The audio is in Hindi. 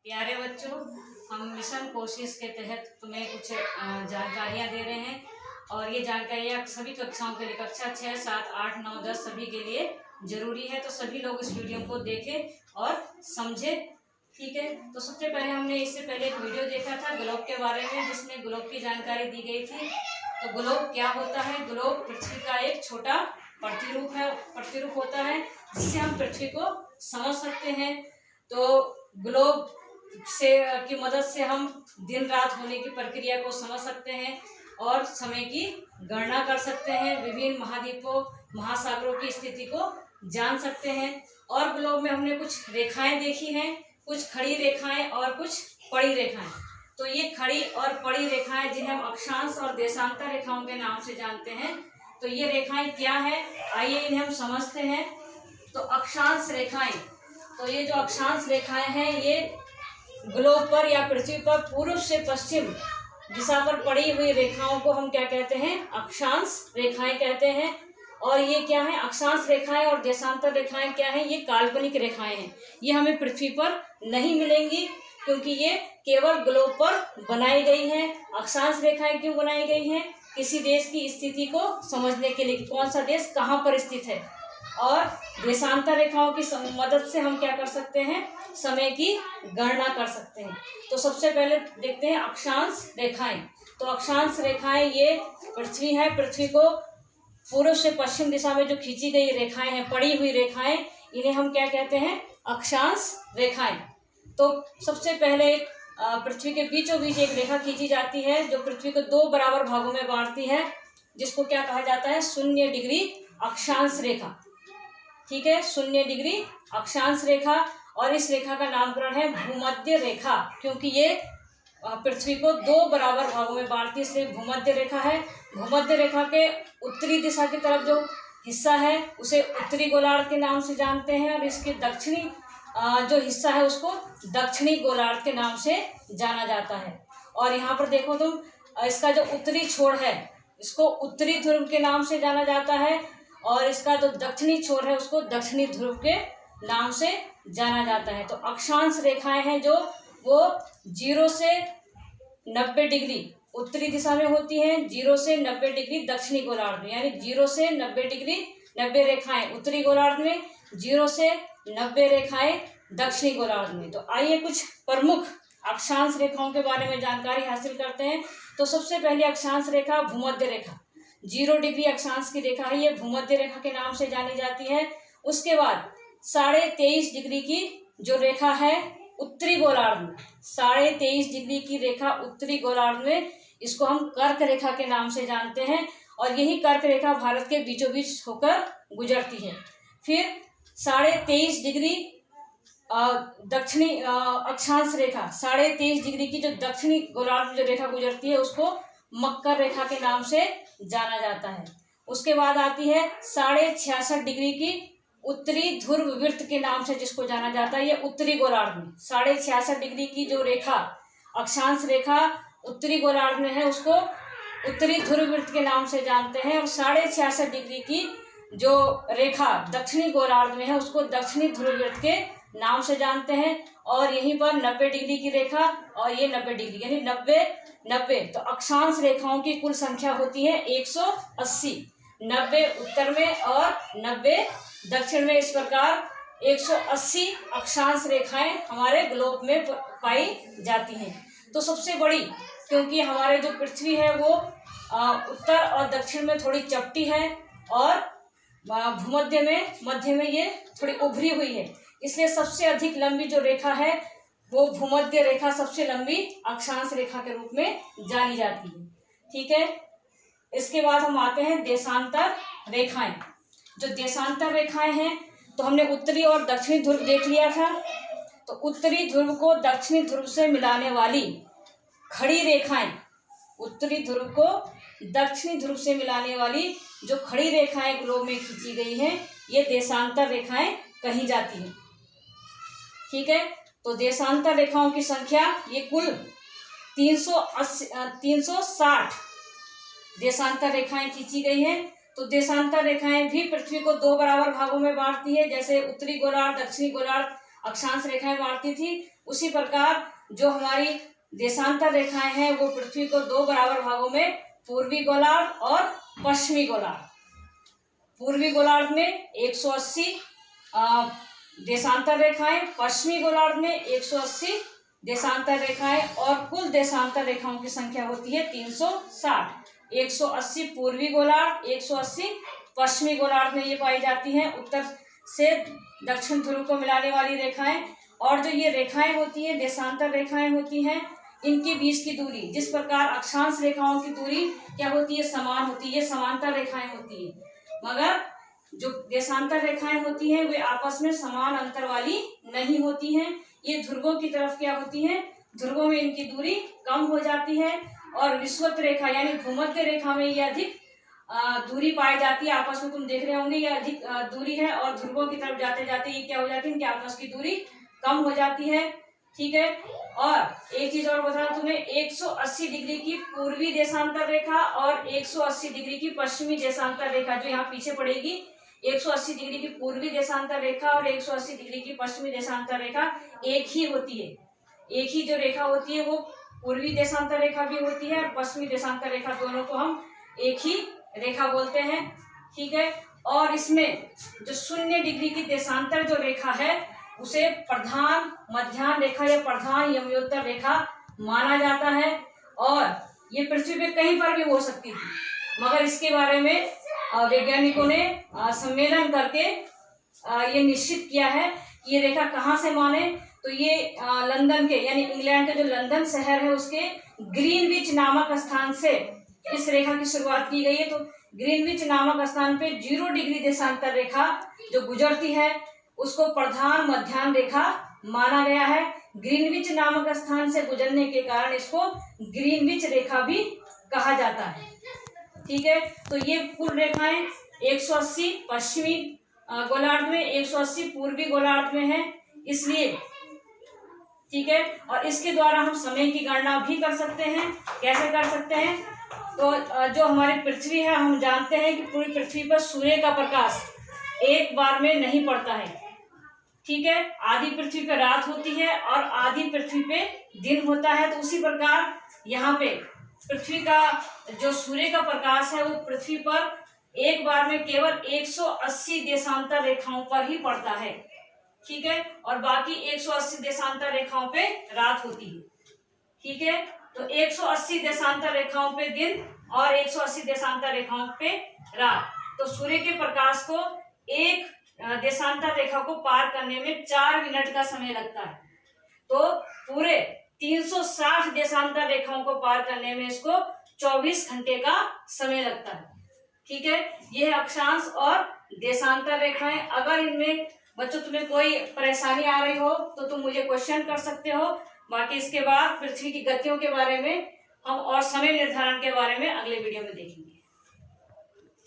प्यारे बच्चों, हम मिशन कोशिश के तहत तुम्हें कुछ जानकारियाँ दे रहे हैं और ये जानकारियाँ सभी कक्षाओं के लिए, कक्षा 6, 7, 8, 9, 10 सभी के लिए जरूरी है। तो सभी लोग इस वीडियो को देखें और समझें, ठीक है। तो सबसे पहले हमने इससे पहले एक वीडियो देखा था ग्लोब के बारे में, जिसमें ग्लोब की जानकारी दी गई थी। तो ग्लोब क्या होता है? ग्लोब पृथ्वी का एक छोटा प्रतिरूप होता है जिससे हम पृथ्वी को समझ सकते हैं। तो ग्लोब की मदद से हम दिन रात होने की प्रक्रिया को समझ सकते हैं और समय की गणना कर सकते हैं, विभिन्न महाद्वीपों महासागरों की स्थिति को जान सकते हैं। और ग्लोब में हमने कुछ रेखाएं देखी हैं, कुछ खड़ी रेखाएं और कुछ पड़ी रेखाएं। तो ये खड़ी और पड़ी रेखाएं जिन्हें हम अक्षांश और देशांतर रेखाओं के नाम से जानते हैं। तो ये रेखाएं क्या है, आइए इन्हें हम समझते हैं। तो अक्षांश रेखाएं, तो ये जो अक्षांश रेखाएं हैं ये ग्लोब पर या पृथ्वी पर पूर्व से पश्चिम दिशा पर पड़ी हुई रेखाओं को हम क्या कहते हैं? अक्षांश रेखाएं कहते हैं। और ये क्या है? अक्षांश रेखाएं और देशांतर रेखाएं क्या है? ये काल्पनिक रेखाएं हैं। ये हमें पृथ्वी पर नहीं मिलेंगी क्योंकि ये केवल ग्लोब पर बनाई गई हैं। अक्षांश रेखाएं क्यों बनाई गई हैं? किसी देश की स्थिति को समझने के लिए, कौन सा देश कहाँ पर स्थित है। और देशांतर रेखाओं की मदद से हम क्या कर सकते हैं? समय की गणना कर सकते हैं। तो सबसे पहले देखते हैं अक्षांश रेखाएं। तो अक्षांश रेखाएं ये पृथ्वी है, पृथ्वी को पूर्व से पश्चिम दिशा में जो खींची गई रेखाएं हैं, पड़ी हुई रेखाएं, इन्हें हम क्या कहते हैं? अक्षांश रेखाएं। तो सबसे पहले पृथ्वी के बीचों बीच एक रेखा खींची जाती है जो पृथ्वी को 2 बराबर भागों में बांटती है, जिसको क्या कहा जाता है? 0 डिग्री अक्षांश रेखा, ठीक है। 0 डिग्री अक्षांश रेखा। और इस रेखा का नामकरण है भूमध्य रेखा, क्योंकि ये पृथ्वी को 2 बराबर भागों में बांटती है, इसलिए भूमध्य रेखा है। भूमध्य रेखा के उत्तरी दिशा की तरफ जो हिस्सा है उसे उत्तरी गोलार्ध के नाम से जानते हैं और इसके दक्षिणी जो हिस्सा है उसको दक्षिणी गोलार्ध के नाम से जाना जाता है। और यहाँ पर देखो तुम, इसका जो उत्तरी छोर है इसको उत्तरी ध्रुव के नाम से जाना जाता है और इसका जो दक्षिणी छोर है उसको दक्षिणी ध्रुव के नाम से जाना जाता है। तो अक्षांश रेखाएं हैं जो वो 0 से 90 डिग्री उत्तरी दिशा में होती हैं, 0 से 90 डिग्री दक्षिणी गोलार्ध में, यानी 0 से 90 डिग्री 90 रेखाएं उत्तरी गोलार्ध में, 0 से 90 रेखाएं दक्षिणी गोलार्ध में। तो आइए कुछ प्रमुख अक्षांश रेखाओं के बारे में जानकारी हासिल करते हैं। तो सबसे पहले अक्षांश रेखा भूमध्य रेखा, 0 डिग्री अक्षांश की रेखा है, ये भूमध्य रेखा के नाम से जानी जाती है। उसके बाद 23.5 डिग्री की जो रेखा है उत्तरी गोलार्ध में, 23.5 डिग्री की रेखा उत्तरी गोलार्ध में, इसको हम कर्क रेखा के नाम से जानते हैं और यही कर्क रेखा भारत के बीचों बीच होकर गुजरती है। फिर 23.5 डिग्री दक्षिणी अक्षांश रेखा, 23.5 डिग्री की जो दक्षिणी गोलार्ध में जो रेखा गुजरती है उसको मकर रेखा के नाम से जाना जाता है। उसके बाद आती है 66.5 डिग्री की उत्तरी ध्रुव वृत्त के नाम से जिसको जाना जाता है, ये उत्तरी गोलार्ध में 66.5 डिग्री की जो रेखा अक्षांश रेखा उत्तरी गोलार्ध में है उसको उत्तरी ध्रुव वृत्त के नाम से जानते हैं। और 66.5 डिग्री की जो रेखा दक्षिणी गोलार्ध में है उसको दक्षिणी ध्रुव वृत्त के नाम से जानते हैं। और यहीं पर 90 डिग्री की रेखा और ये 90 डिग्री, यानी 90। तो अक्षांश रेखाओं की कुल संख्या होती है 180, 90 उत्तर में और 90 दक्षिण में। इस प्रकार 180 अक्षांश रेखाएं हमारे ग्लोब में पाई जाती हैं। तो सबसे बड़ी, क्योंकि हमारे जो पृथ्वी है वो उत्तर और दक्षिण में थोड़ी चपटी है और भूमध्य में मध्य में ये थोड़ी उभरी हुई है, इसलिए सबसे अधिक लंबी जो रेखा है वो भूमध्य रेखा सबसे लंबी अक्षांश रेखा के रूप में जानी जाती है, ठीक है। इसके बाद हम आते हैं देशांतर रेखाएं। जो देशांतर रेखाएं हैं, तो हमने उत्तरी और दक्षिणी ध्रुव देख लिया था। तो उत्तरी ध्रुव को दक्षिणी ध्रुव से मिलाने वाली खड़ी रेखाएं, उत्तरी ध्रुव को दक्षिणी ध्रुव से मिलाने वाली जो खड़ी रेखाएं ग्लोब में खींची गई हैं, ये देशांतर रेखाएं कही जाती हैं, ठीक है। तो देशांतर रेखाओं की संख्या ये कुल 360 देशांतर रेखाएं खींची गई हैं। तो देशांतर रेखाएं भी पृथ्वी को 2 बराबर भागों में बांटती है, जैसे उत्तरी गोलार्ध दक्षिणी गोलार्ध अक्षांश रेखाएं बांटती थी, उसी प्रकार जो हमारी देशांतर रेखाएं हैं वो पृथ्वी को दो बराबर भागों में, पूर्वी गोलार्ध और पश्चिमी गोलार्ध। पूर्वी गोलार्ध में 180 देशांतर रेखाएं, पश्चिमी गोलार्ध में 180 देशांतर रेखाएं और कुल देशांतर रेखाओं की संख्या होती है 360। 180 पूर्वी गोलार्ध, 180 पश्चिमी गोलार्ध में ये पाई जाती हैं, उत्तर से दक्षिण ध्रुव को मिलाने वाली रेखाएं। और जो ये रेखाएं होती हैं, देशांतर रेखाएं होती हैं, इनके बीच की दूरी, जिस प्रकार अक्षांश रेखाओं की दूरी क्या होती है, समान होती है, समांतर रेखाएं होती है, मगर जो देशांतर रेखाएं होती हैं वे आपस में समान अंतर वाली नहीं होती हैं। ये ध्रुवों की तरफ क्या होती हैं, ध्रुवों में इनकी दूरी कम हो जाती है और विषुवत रेखा यानी भूमध्य रेखा में ये अधिक दूरी पाई जाती है। आपस में तुम देख रहे होंगे ये अधिक दूरी है और ध्रुवों की तरफ जाते जाते ये क्या हो जाती है, इनकी आपस की दूरी कम हो जाती है। ठीक है। और एक चीज और बता तुम्हें, 180 डिग्री की पूर्वी देशांतर रेखा और 180 डिग्री की पश्चिमी देशांतर रेखा जो यहाँ पीछे पड़ेगी, 180 डिग्री की पूर्वी देशांतर रेखा और 180 डिग्री की पश्चिमी देशांतर रेखा एक ही होती है। एक ही जो रेखा होती है वो पूर्वी देशांतर रेखा भी होती है और पश्चिमी देशांतर रेखा, दोनों को हम एक ही रेखा बोलते हैं। ठीक है। और इसमें जो 0 डिग्री की देशांतर जो रेखा है उसे प्रधान मध्याह्न रेखा या प्रधान यमयोत्तर रेखा माना जाता है और ये पृथ्वी पे कहीं पर भी हो सकती थी, मगर इसके बारे में वैज्ञानिकों ने सम्मेलन करके ये निश्चित किया है कि ये रेखा कहाँ से माने, तो ये लंदन के यानी इंग्लैंड का जो लंदन शहर है उसके ग्रीनविच नामक स्थान से इस रेखा की शुरुआत की गई है। तो ग्रीनविच नामक स्थान पे 0 डिग्री देशांतर रेखा जो गुजरती है उसको प्रधान मध्याह्न रेखा माना गया है। ग्रीनविच नामक स्थान से गुजरने के कारण इसको ग्रीनविच रेखा भी कहा जाता है। ठीक है। तो ये कुल रेखाएं 180 पश्चिमी गोलार्ध में, 180 पूर्वी गोलार्ध में है, इसलिए ठीक है। और इसके द्वारा हम समय की गणना भी कर सकते हैं। कैसे कर सकते हैं, तो जो हमारी पृथ्वी है, हम जानते हैं कि पूरी पृथ्वी पर सूर्य का प्रकाश एक बार में नहीं पड़ता है। ठीक है। आधी पृथ्वी पे रात होती है और आधी पृथ्वी पे दिन होता है। तो उसी प्रकार यहाँ पे पृथ्वी का जो सूर्य का प्रकाश है वो पृथ्वी पर एक बार में केवल 180 देशांतर रेखाओं पर ही पड़ता है। ठीक है। और बाकी 180 देशांतर रेखाओं पे रात होती है। ठीक है। तो 180 देशांतर रेखाओं पे दिन और 180 देशांतर रेखाओं पे रात। तो सूर्य के प्रकाश को एक देशांतर रेखा को पार करने में 4 मिनट का समय लगता है। तो पूरे 360 देशांतर रेखाओं को पार करने में इसको 24 घंटे का समय लगता है। ठीक है। यह अक्षांश और देशांतर रेखाएं। अगर इनमें बच्चों तुम्हें कोई परेशानी आ रही हो तो तुम मुझे क्वेश्चन कर सकते हो। बाकी इसके बाद पृथ्वी की गतियों के बारे में हम और समय निर्धारण के बारे में अगले वीडियो में देखेंगे।